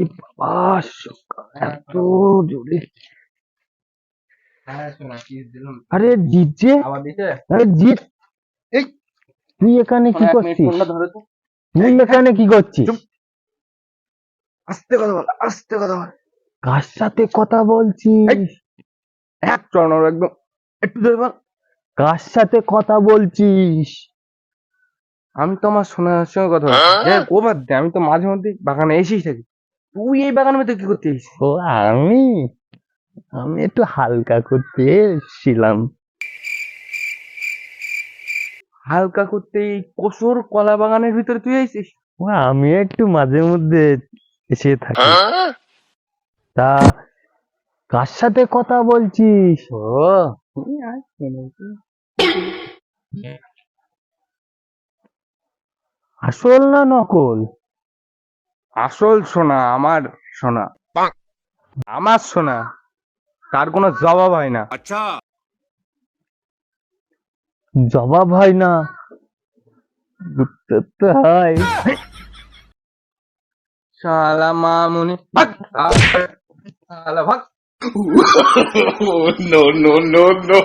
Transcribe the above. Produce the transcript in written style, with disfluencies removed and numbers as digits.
এ বাবা, এত জোরে! আরে জিৎ যে, আরে জিৎ, এই তুই এখানে কি করছিস? ধরে তো। তুই এখানে কি করছিস? আস্তে কথা বল, আস্তে কথা বল। কার সাথে কথা বলছিস? একদম একটু ধরে বল। কার সাথে কথা বলছিস? আমি তো আমার সোনার সঙ্গে কথা বলছি। ও বাদ দে, আমি তো মাঝে মধ্যে বাগানে এসেই থাকি। তুই এই বাগানের মধ্যে কি করতে এসেছিস? ও, আমি আমি একটু হালকা করতে এসেছিলাম। হালকা করতে এই কসুর কলা বাগানের ভিতরে তুই আইছিস? ও, আমি একটু মাঝে মধ্যে এসে থাকি। তা কার সাথে কথা বলছিস? ও তুই আয়, শুনেছি। আসল না নকল? আসল সোনা, আমার সোনা, আমার সোনা, তার কোনো জবাব হয় না। জবাব হয় না? উত্তর তো হয়। শালা মামুনি ভাগ, শালা ভাগ। No, no, no, no.